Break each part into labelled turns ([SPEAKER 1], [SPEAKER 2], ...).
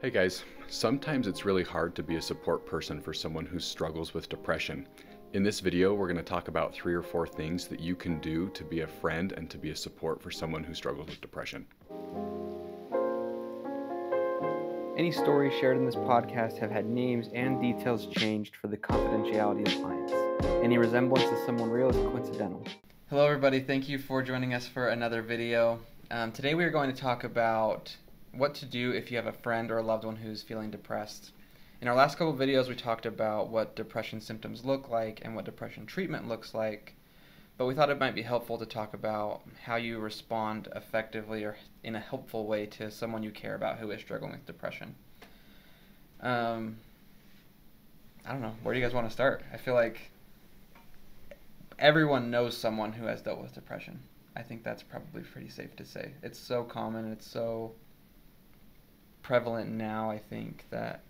[SPEAKER 1] Hey guys, sometimes it's really hard to be a support person for someone who struggles with depression. In this video, we're going to talk about 3 or 4 things that you can do to be a friend and to be a support for someone who struggles with depression.
[SPEAKER 2] Any stories shared in this podcast have had names and details changed for the confidentiality of clients. Any resemblance to someone real is coincidental.
[SPEAKER 3] Hello everybody, thank you for joining us for another video. Today we are going to talk about what to do if you have a friend or a loved one who's feeling depressed. In our last couple of videos we talked about what depression symptoms look like and what depression treatment looks like, but we thought it might be helpful to talk about how you respond effectively or in a helpful way to someone you care about who is struggling with depression. I don't know, where do you guys want to start? I feel like everyone knows someone who has dealt with depression. I think that's probably pretty safe to say. It's so common, it's so prevalent now, I think, that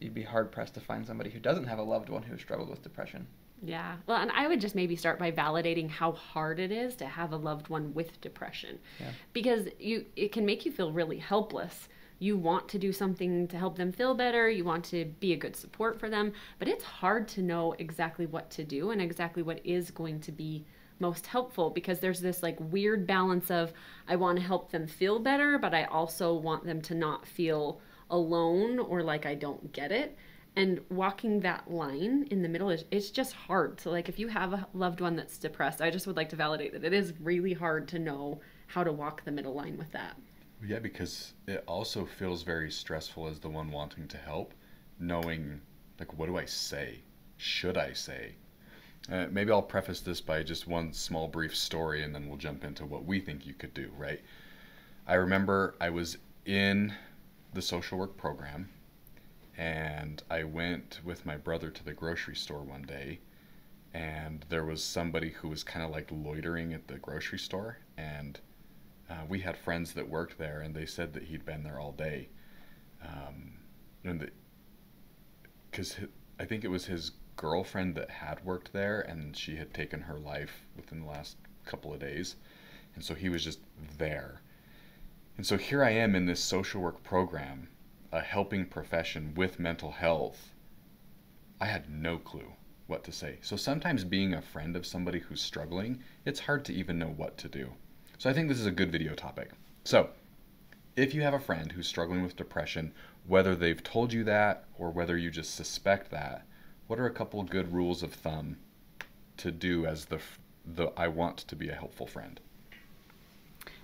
[SPEAKER 3] you'd be hard-pressed to find somebody who doesn't have a loved one who struggled with depression.
[SPEAKER 4] Yeah. Well, and I would just maybe start by validating how hard it is to have a loved one with depression.
[SPEAKER 3] Yeah.
[SPEAKER 4] Because it can make you feel really helpless. You want to do something to help them feel better. You want to be a good support for them. But it's hard to know exactly what to do and exactly what is going to be most helpful, because there's this like weird balance of I want to help them feel better, but I also want them to not feel alone or like I don't get it. And walking that line in the middle it's just hard. So like if you have a loved one that's depressed, I just would like to validate that it is really hard to know how to walk the middle line with that.
[SPEAKER 1] Yeah, because it also feels very stressful as the one wanting to help, knowing, like, what do I say? Should I say? Maybe I'll preface this by just one small brief story and then we'll jump into what we think you could do, right? I remember I was in the social work program and I went with my brother to the grocery store one day, and there was somebody who was kind of like loitering at the grocery store, and we had friends that worked there and they said that he'd been there all day. Because I think it was his girlfriend that had worked there and she had taken her life within the last couple of days, and so he was just there. And so here I am in this social work program, a helping profession with mental health. I had no clue what to say. So sometimes being a friend of somebody who's struggling, it's hard to even know what to do. So I think this is a good video topic. So if you have a friend who's struggling with depression, whether they've told you that or whether you just suspect that, what are a couple good rules of thumb to do as the I want to be a helpful friend?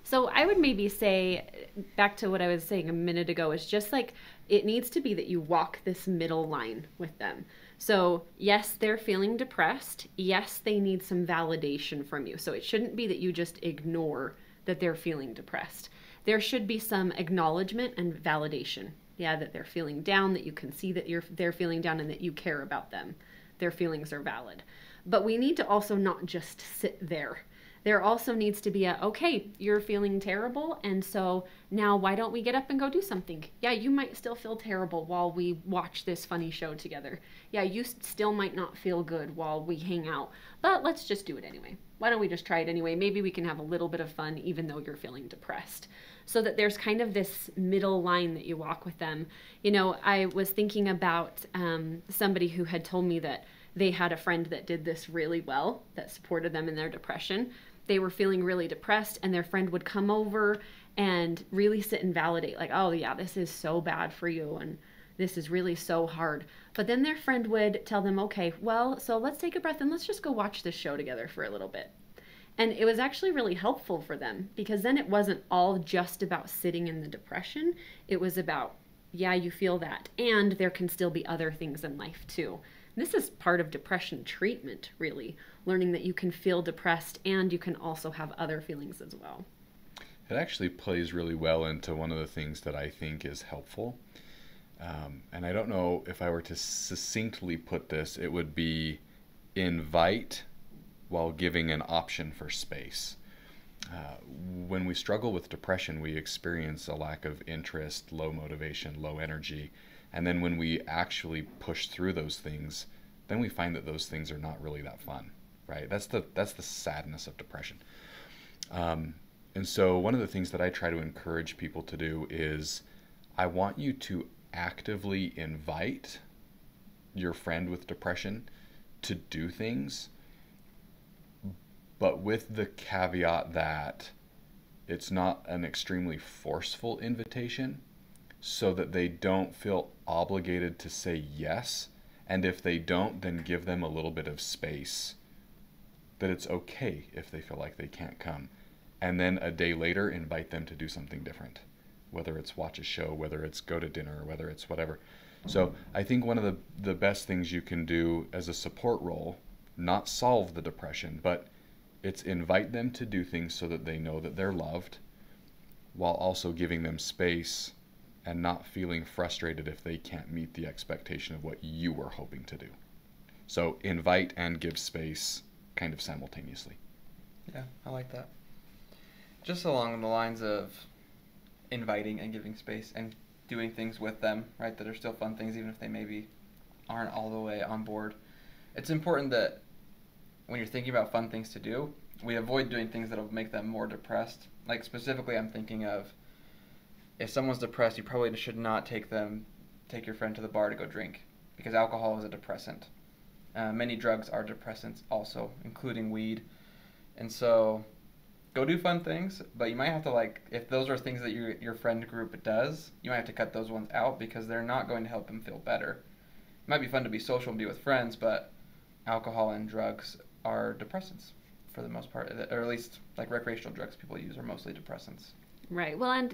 [SPEAKER 4] So I would maybe say, back to what I was saying a minute ago, is just like it needs to be that you walk this middle line with them. So yes, they're feeling depressed. Yes, they need some validation from you. So it shouldn't be that you just ignore that they're feeling depressed. There should be some acknowledgement and validation. Yeah, that they're feeling down, that you can see that they're feeling down and that you care about them. Their feelings are valid. But we need to also not just sit there. There also needs to be okay, you're feeling terrible, and so now why don't we get up and go do something? Yeah, you might still feel terrible while we watch this funny show together. Yeah, you still might not feel good while we hang out, but let's just do it anyway. Why don't we just try it anyway? Maybe we can have a little bit of fun even though you're feeling depressed. So that there's kind of this middle line that you walk with them. You know, I was thinking about somebody who had told me that they had a friend that did this really well, that supported them in their depression. They were feeling really depressed and their friend would come over and really sit and validate, like, oh yeah, this is so bad for you and this is really so hard. But then their friend would tell them, okay, well, so let's take a breath and let's just go watch this show together for a little bit. And it was actually really helpful for them, because then it wasn't all just about sitting in the depression. It was about, yeah, you feel that, and there can still be other things in life too. This is part of depression treatment, really, learning that you can feel depressed and you can also have other feelings as well.
[SPEAKER 1] It actually plays really well into one of the things that I think is helpful. And I don't know if I were to succinctly put this, it would be invite while giving an option for space. When we struggle with depression, we experience a lack of interest, low motivation, low energy. And then when we actually push through those things, then we find that those things are not really that fun, right? That's the sadness of depression. And so one of the things that I try to encourage people to do is I want you to actively invite your friend with depression to do things, but with the caveat that it's not an extremely forceful invitation, so that they don't feel obligated to say yes. And if they don't, then give them a little bit of space, that it's okay if they feel like they can't come. And then a day later, invite them to do something different, whether it's watch a show, whether it's go to dinner, whether it's whatever. So I think one of the best things you can do as a support role, not solve the depression, but it's invite them to do things so that they know that they're loved, while also giving them space and not feeling frustrated if they can't meet the expectation of what you were hoping to do. So invite and give space kind of simultaneously.
[SPEAKER 3] Yeah, I like that. Just along the lines of inviting and giving space and doing things with them, right, that are still fun things even if they maybe aren't all the way on board. It's important that when you're thinking about fun things to do, we avoid doing things that'll make them more depressed. Like specifically, I'm thinking of if someone's depressed, you probably should not take your friend to the bar to go drink, because alcohol is a depressant. Many drugs are depressants also, including weed. And so go do fun things, but you might have to, like, if those are things that your friend group does, you might have to cut those ones out because they're not going to help them feel better. It might be fun to be social and be with friends, but alcohol and drugs are depressants for the most part, or at least like recreational drugs people use are mostly depressants.
[SPEAKER 4] Right. Well, and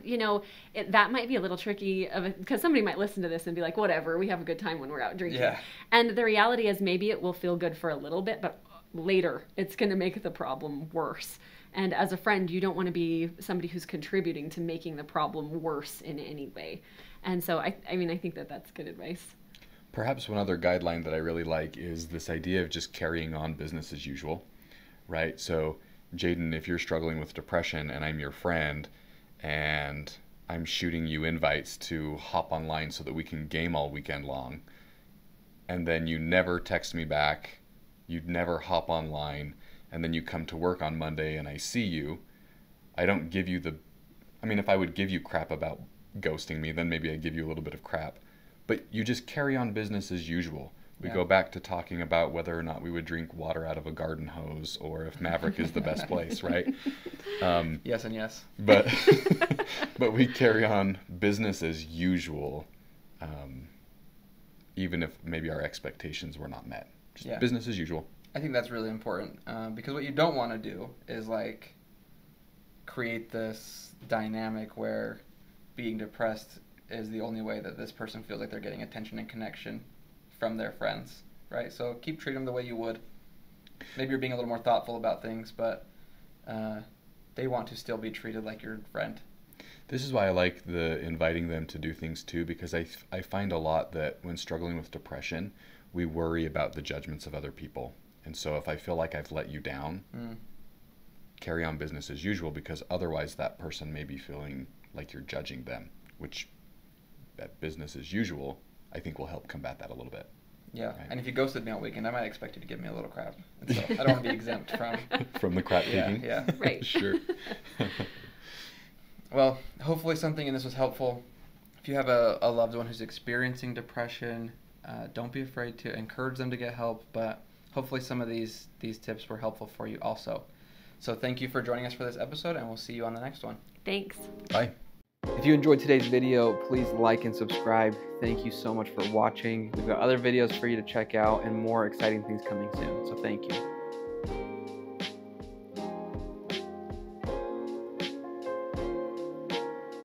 [SPEAKER 4] that might be a little tricky because somebody might listen to this and be like, whatever, we have a good time when we're out drinking.
[SPEAKER 3] Yeah.
[SPEAKER 4] And the reality is maybe it will feel good for a little bit, but later it's going to make the problem worse. And as a friend, you don't want to be somebody who's contributing to making the problem worse in any way. And so I think that that's good advice.
[SPEAKER 1] Perhaps one other guideline that I really like is this idea of just carrying on business as usual, right? So Jaden, if you're struggling with depression and I'm your friend, and I'm shooting you invites to hop online so that we can game all weekend long, and then you never text me back, you'd never hop online, and then you come to work on Monday and I see you, I don't give you if I would give you crap about ghosting me, then maybe I'd give you a little bit of crap. But you just carry on business as usual. We go back to talking about whether or not we would drink water out of a garden hose or if Maverick is the best place, right?
[SPEAKER 3] Yes and yes.
[SPEAKER 1] But but we carry on business as usual, even if maybe our expectations were not met. Just business as usual.
[SPEAKER 3] I think that's really important because what you don't want to do is like create this dynamic where being depressed is the only way that this person feels like they're getting attention and connection from their friends, right? So keep treating them the way you would. Maybe you're being a little more thoughtful about things, but they want to still be treated like your friend.
[SPEAKER 1] This is why I like the inviting them to do things too, because I find a lot that when struggling with depression, we worry about the judgments of other people. And so if I feel like I've let you down, carry on business as usual, because otherwise that person may be feeling like you're judging them, which that business as usual, I think will help combat that a little bit.
[SPEAKER 3] Yeah,
[SPEAKER 1] right?
[SPEAKER 3] And if you ghosted me all weekend, I might expect you to give me a little crap. And so I don't want to be exempt
[SPEAKER 1] from the crap taking.
[SPEAKER 3] Yeah.
[SPEAKER 4] Right.
[SPEAKER 1] Sure.
[SPEAKER 3] Well, hopefully something in this was helpful. If you have a loved one who's experiencing depression, don't be afraid to encourage them to get help, but hopefully some of these tips were helpful for you also. So thank you for joining us for this episode, and we'll see you on the next one.
[SPEAKER 4] Thanks.
[SPEAKER 1] Bye.
[SPEAKER 2] If you enjoyed today's video, please like and subscribe. Thank you so much for watching. We've got other videos for you to check out and more exciting things coming soon. So thank you.